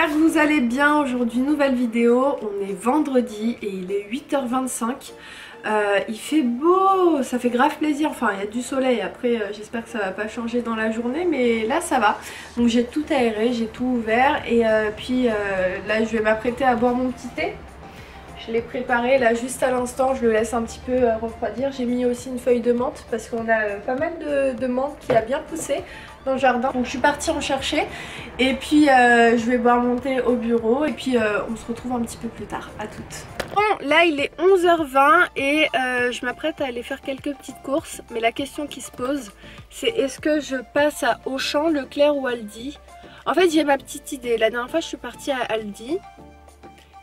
j'espère que vous allez bien. Aujourd'hui nouvelle vidéo, on est vendredi et il est 8h25. Il fait beau, ça fait grave plaisir, enfin il y a du soleil, après j'espère que ça va pas changer dans la journée, mais là ça va. Donc j'ai tout aéré, j'ai tout ouvert et puis là je vais m'apprêter à boire mon petit thé. Je l'ai préparé là juste à l'instant, je le laisse un petit peu refroidir. J'ai mis aussi une feuille de menthe parce qu'on a pas mal de menthe qui a bien poussé dans le jardin. Donc je suis partie en chercher et puis je vais boire mon thé au bureau et puis on se retrouve un petit peu plus tard. À toutes. Bon, là il est 11h20 et je m'apprête à aller faire quelques petites courses. Mais la question qui se pose, c'est est-ce que je passe à Auchan, Leclerc ou Aldi? En fait j'ai ma petite idée. La dernière fois je suis partie à Aldi.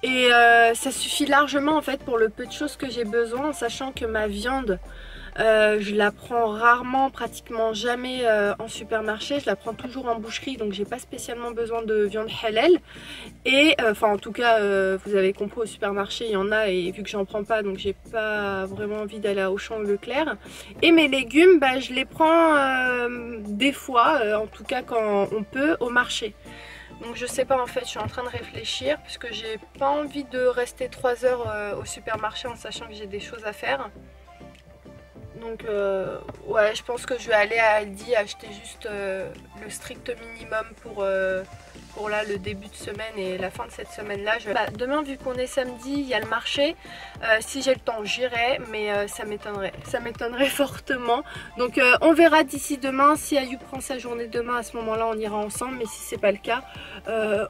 Et ça suffit largement en fait pour le peu de choses que j'ai besoin, en sachant que ma viande je la prends rarement, pratiquement jamais en supermarché, je la prends toujours en boucherie, donc j'ai pas spécialement besoin de viande halal. Et enfin en tout cas vous avez compris, au supermarché il y en a et vu que j'en prends pas, donc j'ai pas vraiment envie d'aller à Auchan ou Leclerc. Et mes légumes, bah, je les prends des fois, en tout cas quand on peut, au marché. Donc je sais pas en fait, je suis en train de réfléchir puisque j'ai pas envie de rester 3 heures au supermarché en sachant que j'ai des choses à faire. Donc ouais, je pense que je vais aller à Aldi acheter juste le strict minimum pour là le début de semaine et la fin de cette semaine là. Demain vu qu'on est samedi, il y a le marché. Si j'ai le temps j'irai, mais ça m'étonnerait fortement. Donc on verra d'ici demain. Si Ayoub prend sa journée demain, à ce moment là on ira ensemble, mais si c'est pas le cas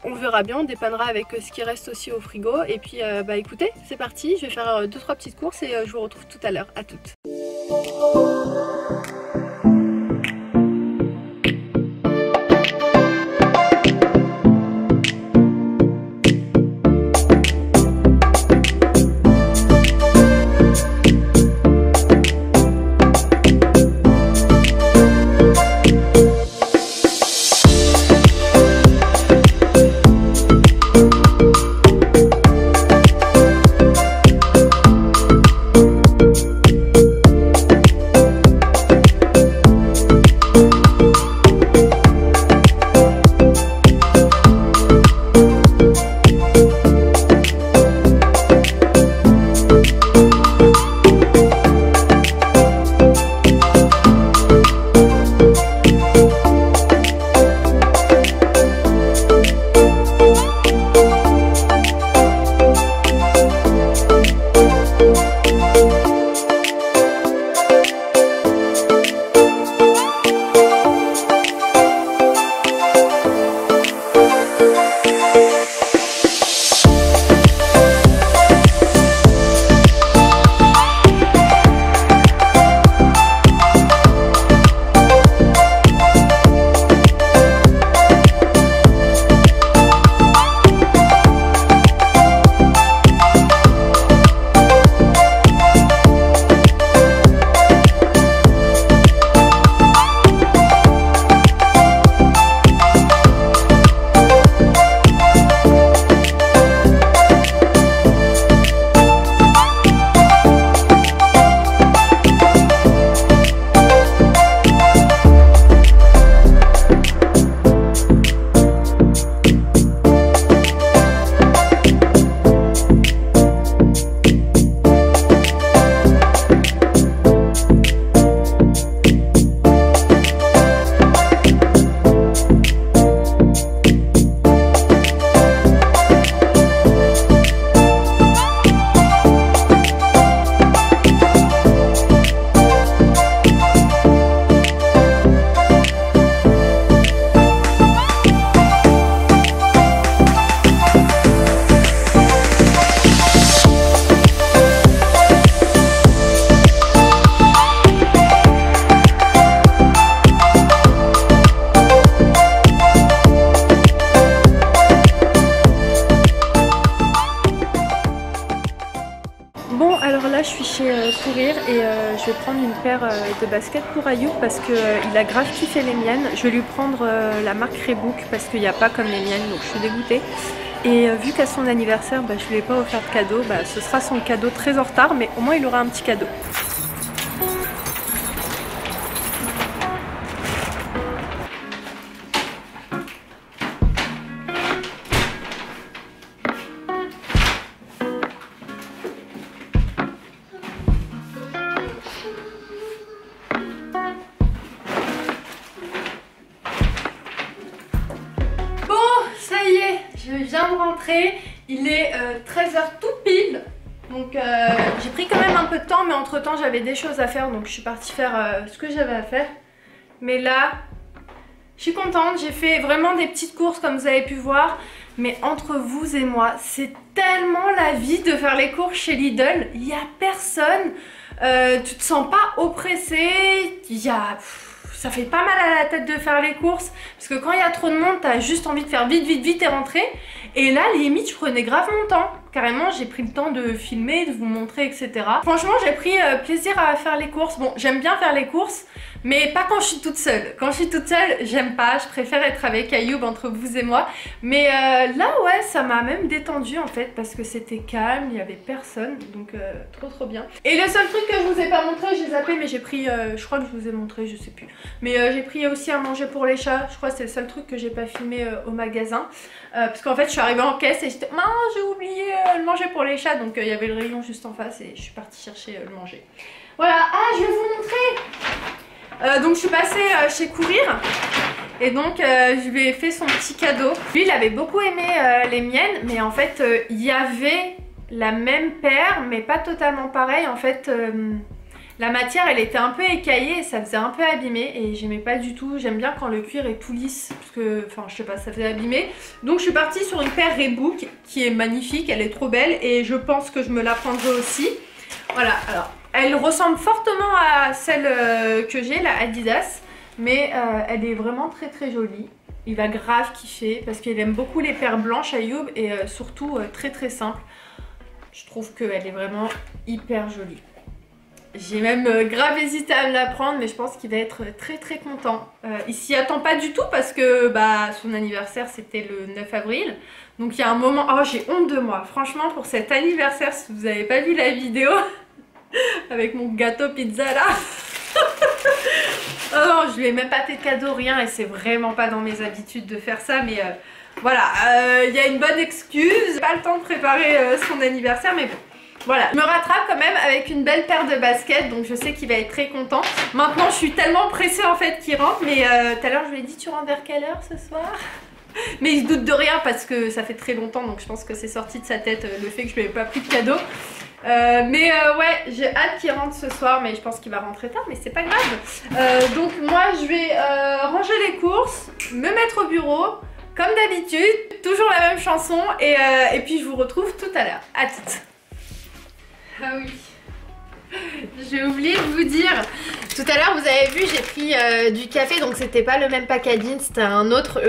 on verra bien, on dépannera avec ce qui reste aussi au frigo. Et puis bah écoutez, c'est parti, je vais faire 2-3 petites courses et je vous retrouve tout à l'heure. À toutes. Je suis chez Courir et je vais prendre une paire de baskets pour Ayoub parce qu'il a grave kiffé les miennes. Je vais lui prendre la marque Reebok parce qu'il n'y a pas comme les miennes, donc je suis dégoûtée. Et vu qu'à son anniversaire, je ne lui ai pas offert de cadeau, ce sera son cadeau très en retard, mais au moins il aura un petit cadeau. je viens de rentrer, il est 13h tout pile. Donc j'ai pris quand même un peu de temps, mais entre temps j'avais des choses à faire, donc je suis partie faire ce que j'avais à faire. Mais là, je suis contente, j'ai fait vraiment des petites courses comme vous avez pu voir. Mais entre vous et moi, c'est tellement la vie de faire les courses chez Lidl. Il n'y a personne, tu te sens pas oppressé, ça fait pas mal à la tête de faire les courses. Parce que quand il y a trop de monde, t'as juste envie de faire vite, vite, vite et rentrer. Et là, limite, je prenais grave mon temps. Carrément, j'ai pris le temps de filmer, de vous montrer, etc. Franchement, j'ai pris plaisir à faire les courses. Bon, j'aime bien faire les courses, mais pas quand je suis toute seule. Quand je suis toute seule, j'aime pas. Je préfère être avec Ayoub entre vous et moi. Mais là, ouais, ça m'a même détendue en fait, parce que c'était calme, il y avait personne. Donc, trop bien. Et le seul truc que je vous ai pas montré, j'ai zappé, mais j'ai pris, je crois que je vous ai montré, je sais plus. Mais j'ai pris aussi à manger pour les chats. Je crois que c'est le seul truc que j'ai pas filmé au magasin. Parce qu'en fait, je suis arrivée en caisse et j'étais, mince, j'ai oublié le manger pour les chats. Donc, il y avait le rayon juste en face et je suis partie chercher le manger. Voilà, je vais vous montrer. Donc je suis passée chez Courir et donc je lui ai fait son petit cadeau. Lui il avait beaucoup aimé les miennes, mais en fait il y avait la même paire mais pas totalement pareil. En fait la matière elle était un peu écaillée et ça faisait un peu abîmé et j'aimais pas du tout. J'aime bien quand le cuir est tout lisse parce que, enfin je sais pas, ça faisait abîmer. Donc je suis partie sur une paire Reebok qui est magnifique, elle est trop belle et je pense que je me la prendrai aussi. Voilà, alors elle ressemble fortement à celle que j'ai, la Adidas, mais elle est vraiment très jolie. Il va grave kiffer parce qu'il aime beaucoup les paires blanches Ayoub et surtout très simple. Je trouve qu'elle est vraiment hyper jolie. J'ai même grave hésité à me la prendre, mais je pense qu'il va être très content. Il s'y attend pas du tout parce que son anniversaire c'était le 9 avril. Donc il y a un moment... Oh, j'ai honte de moi. Franchement, pour cet anniversaire, si vous n'avez pas vu la vidéo avec mon gâteau pizza là. Oh non, je lui ai même pas fait de cadeau, rien, et c'est vraiment pas dans mes habitudes de faire ça, mais voilà, il y a une bonne excuse. Pas le temps de préparer son anniversaire, mais bon. Voilà, je me rattrape quand même avec une belle paire de baskets, donc je sais qu'il va être très content. Maintenant, je suis tellement pressée en fait qu'il rentre, mais tout à l'heure je lui ai dit tu rentres vers quelle heure ce soir? Mais il se doute de rien parce que ça fait très longtemps, donc je pense que c'est sorti de sa tête le fait que je lui ai pas pris de cadeau. Ouais, j'ai hâte qu'il rentre ce soir, mais je pense qu'il va rentrer tard, mais c'est pas grave. Donc moi je vais ranger les courses, me mettre au bureau, comme d'habitude, toujours la même chanson, et puis je vous retrouve tout à l'heure. À toutes. Ah oui, j'ai oublié de vous dire, tout à l'heure vous avez vu j'ai pris du café, donc c'était pas le même packaging, c'était un autre,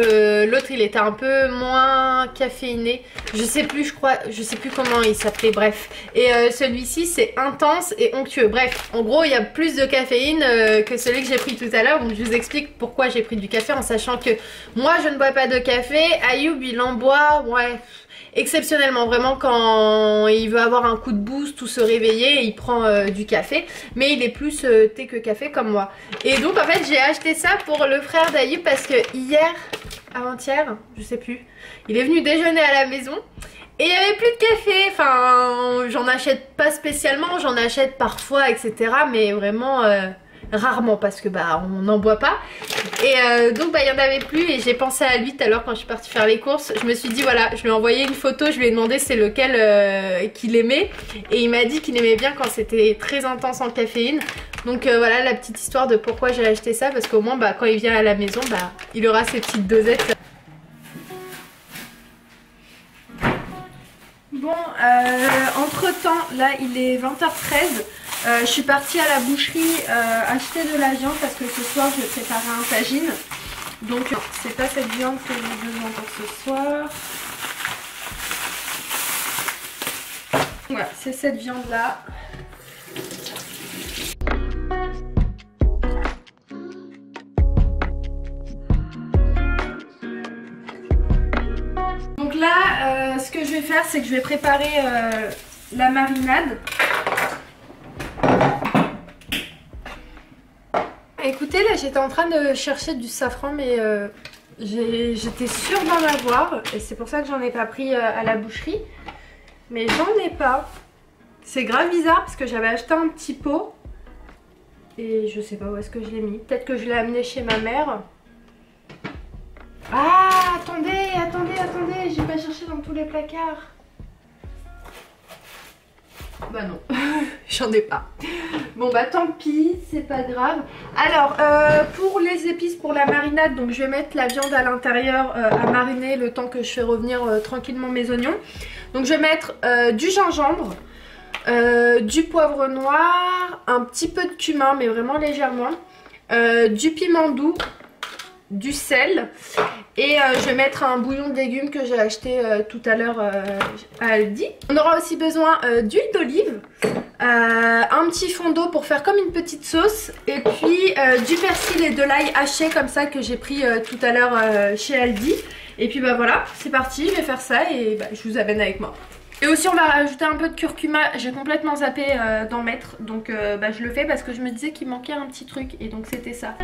l'autre il était un peu moins caféiné, je sais plus, je crois, je sais plus comment il s'appelait, bref, et celui-ci c'est intense et onctueux, bref, en gros il y a plus de caféine que celui que j'ai pris tout à l'heure, donc je vous explique pourquoi j'ai pris du café en sachant que moi je ne bois pas de café, Ayoub il en boit, ouais, exceptionnellement, vraiment quand il veut avoir un coup de boost ou se réveiller, il prend du café, mais il est plus thé que café comme moi. Et donc en fait j'ai acheté ça pour le frère d'Ayoub parce que hier, avant-hier, je sais plus, il est venu déjeuner à la maison et il n'y avait plus de café. Enfin, j'en achète pas spécialement, j'en achète parfois, etc. Mais vraiment rarement parce que on n'en boit pas. Et donc il n'y en avait plus et j'ai pensé à lui tout à l'heure quand je suis partie faire les courses. Je me suis dit voilà, je lui ai envoyé une photo, je lui ai demandé c'est lequel qu'il aimait. Et il m'a dit qu'il aimait bien quand c'était très intense en caféine. Donc voilà la petite histoire de pourquoi j'ai acheté ça, parce qu'au moins quand il vient à la maison, il aura ses petites dosettes. Bon, entre temps, là il est 20h13. Je suis partie à la boucherie acheter de la viande parce que ce soir je vais préparer un tagine. Donc c'est pas cette viande que j'ai besoin pour ce soir. Voilà, c'est cette viande là. Donc là, ce que je vais faire, c'est que je vais préparer la marinade. Écoutez, là j'étais en train de chercher du safran, mais j'étais sûre d'en avoir et c'est pour ça que j'en ai pas pris à la boucherie. Mais j'en ai pas. C'est grave bizarre parce que j'avais acheté un petit pot et je sais pas où est-ce que je l'ai mis. Peut-être que je l'ai amené chez ma mère. Ah, attendez, j'ai pas cherché tous les placards. Bah non, j'en ai pas. Bon bah tant pis, c'est pas grave. Alors pour les épices pour la marinade, donc je vais mettre la viande à l'intérieur à mariner le temps que je fais revenir tranquillement mes oignons. Donc je vais mettre du gingembre, du poivre noir, un petit peu de cumin mais vraiment légèrement, du piment doux, du sel et je vais mettre un bouillon de légumes que j'ai acheté tout à l'heure à Aldi. On aura aussi besoin d'huile d'olive, un petit fond d'eau pour faire comme une petite sauce et puis du persil et de l'ail haché comme ça que j'ai pris tout à l'heure chez Aldi. Et puis bah voilà, c'est parti, je vais faire ça et bah, je vous amène avec moi. Et aussi on va rajouter un peu de curcuma, j'ai complètement zappé d'en mettre donc bah, je le fais parce que je me disais qu'il manquait un petit truc et donc c'était ça.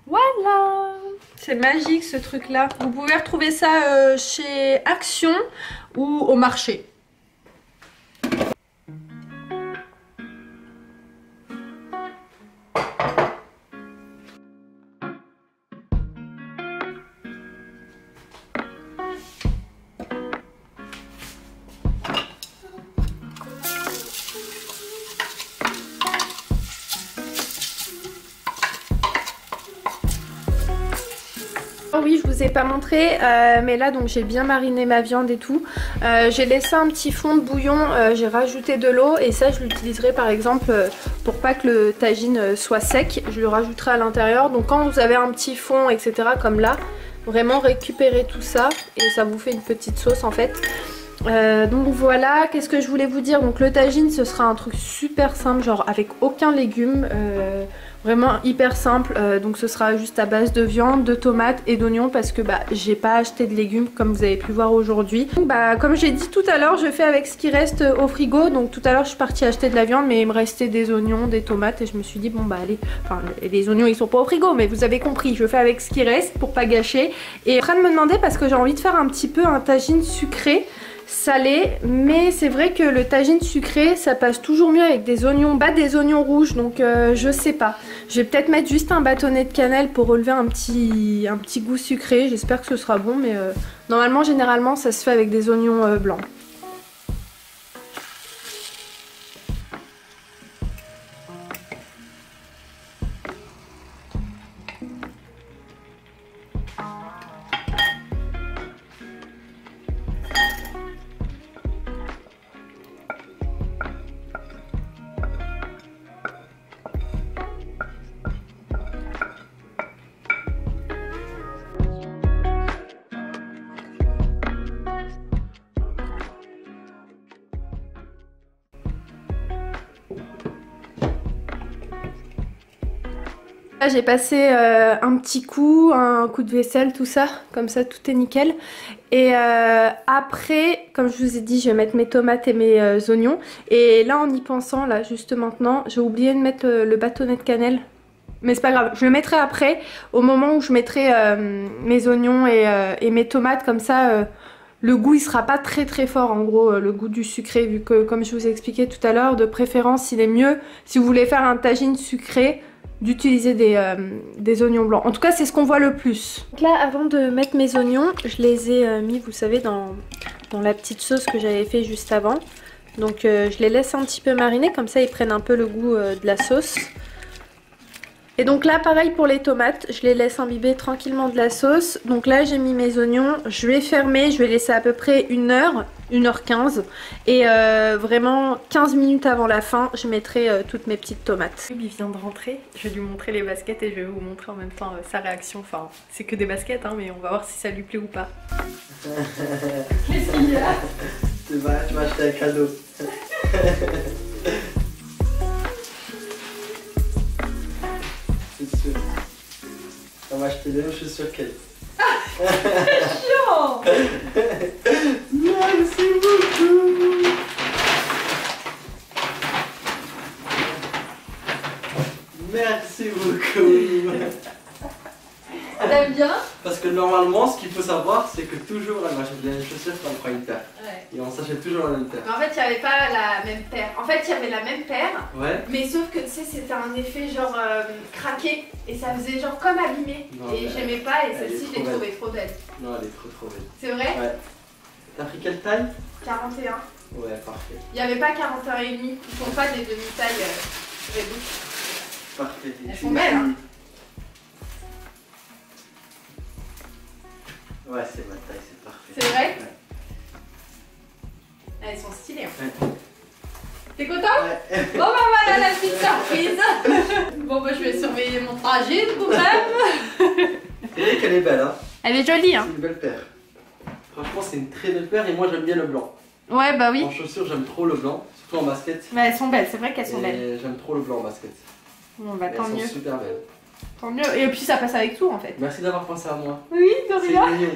Voilà, c'est magique ce truc là. Vous pouvez retrouver ça chez Action ou au marché. Oui, je vous ai pas montré, mais là donc j'ai bien mariné ma viande et tout. J'ai laissé un petit fond de bouillon, j'ai rajouté de l'eau et ça je l'utiliserai par exemple pour pas que le tagine soit sec. Je le rajouterai à l'intérieur. Donc quand vous avez un petit fond etc comme là, vraiment récupérez tout ça et ça vous fait une petite sauce en fait. Donc voilà, qu'est-ce que je voulais vous dire. Donc le tagine ce sera un truc super simple, genre avec aucun légume, vraiment hyper simple. Donc ce sera juste à base de viande, de tomates et d'oignons parce que bah j'ai pas acheté de légumes comme vous avez pu voir aujourd'hui. Donc bah comme j'ai dit tout à l'heure, je fais avec ce qui reste au frigo. Donc tout à l'heure je suis partie acheter de la viande mais il me restait des oignons, des tomates et je me suis dit bon bah allez, enfin les oignons ils sont pas au frigo mais vous avez compris, je fais avec ce qui reste pour pas gâcher. Et en train de me demander parce que j'ai envie de faire un petit peu un tagine sucré salé, mais c'est vrai que le tagine sucré ça passe toujours mieux avec des oignons, des oignons rouges, donc je sais pas. Je vais peut-être mettre juste un bâtonnet de cannelle pour relever un petit goût sucré, j'espère que ce sera bon, mais normalement généralement ça se fait avec des oignons blancs. Là j'ai passé un coup de vaisselle, tout ça, comme ça tout est nickel. Et après, comme je vous ai dit, je vais mettre mes tomates et mes oignons. Et là en y pensant, là juste maintenant, j'ai oublié de mettre le bâtonnet de cannelle. Mais c'est pas grave, je le mettrai après, au moment où je mettrai mes oignons et mes tomates, comme ça le goût il sera pas très très fort en gros, le goût du sucré, vu que comme je vous ai expliqué tout à l'heure, de préférence il est mieux, si vous voulez faire un tagine sucré, d'utiliser des oignons blancs. En tout cas c'est ce qu'on voit le plus. Donc là avant de mettre mes oignons, je les ai mis vous savez dans la petite sauce que j'avais fait juste avant. Donc je les laisse un petit peu mariner, comme ça ils prennent un peu le goût de la sauce. Et donc là pareil pour les tomates, je les laisse imbiber tranquillement de la sauce. Donc là j'ai mis mes oignons, je vais fermer, je vais laisser à peu près 1h15 et vraiment 15 minutes avant la fin je mettrai toutes mes petites tomates. Il vient de rentrer, je vais lui montrer les baskets et je vais vous montrer en même temps sa réaction. Enfin c'est que des baskets hein, mais on va voir si ça lui plaît ou pas. Qu'est-ce qu'il y a? Tu vas acheter un cadeau. C'est sûr. On va acheter des chaussures qu'elle. C'est chiant. Merci beaucoup. Merci beaucoup. T'aimes bien? Parce que normalement, ce qu'il faut savoir, c'est que toujours elle m'achète les mêmes chaussures quand elle prend une paire. Ouais. Et on s'achète toujours la même paire. Mais en fait, il n'y avait pas la même paire. En fait, il y avait la même paire. Ouais. Mais sauf que tu sais, c'était un effet genre craqué. Et ça faisait genre comme abîmé. Non, et mais j'aimais pas. Et elle celle-ci, est je l'ai trop trouvée trop belle. Non, elle est trop belle. C'est vrai? Ouais. T'as pris quelle taille? 41. Ouais, parfait. Il n'y avait pas 41 et demi. Ils font pas des demi-tailles Reebok. Parfait. Elles sont belles, hein? Ouais, c'est ma taille, c'est parfait. C'est vrai? Ouais. Elles sont stylées. Hein. Ouais. T'es content? Ouais. Bon bah voilà la petite surprise. Bon bah je vais surveiller mon trajet quand même. C'est vrai qu'elle est belle, hein? Elle est jolie, hein? C'est une belle paire. Franchement, c'est une très belle paire et moi j'aime bien le blanc. Ouais bah oui. En chaussures, j'aime trop le blanc, surtout en basket. Bah elles sont belles, c'est vrai qu'elles sont belles. Et j'aime trop le blanc en basket. Bon bah Elles tant sont mieux. super belles. Tant mieux. Et puis ça passe avec tout en fait. Merci d'avoir pensé à moi. Oui, de C'est rien. mignon.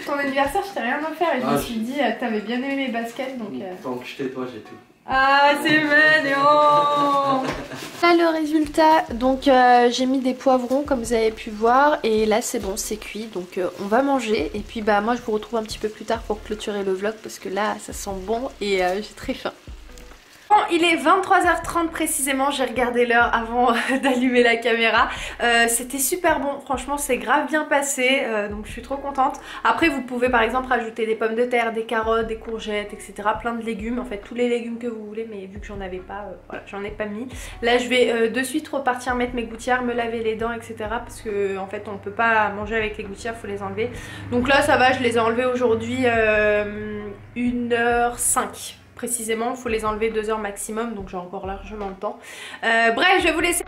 Ton anniversaire, je t'ai rien offert et je Ah, me suis dit, t'avais bien aimé mes baskets donc. Tant que je t'ai, toi, j'ai tout. Ah, c'est mignon. Là le résultat, donc j'ai mis des poivrons comme vous avez pu voir et là c'est bon, c'est cuit, donc on va manger et puis bah moi je vous retrouve un petit peu plus tard pour clôturer le vlog parce que là ça sent bon et j'ai très faim. Bon, il est 23h30 précisément, j'ai regardé l'heure avant d'allumer la caméra. C'était super bon, franchement c'est grave bien passé, donc je suis trop contente. Après vous pouvez par exemple rajouter des pommes de terre, des carottes, des courgettes, etc. Plein de légumes, en fait tous les légumes que vous voulez, mais vu que j'en avais pas, voilà, j'en ai pas mis. Là je vais de suite repartir mettre mes gouttières, me laver les dents, etc. Parce que en fait on peut pas manger avec les gouttières, faut les enlever. Donc là ça va, je les ai enlevées aujourd'hui 1h05. Précisément, il faut les enlever 2 heures maximum, donc j'ai encore largement le temps. Bref, je vais vous laisser.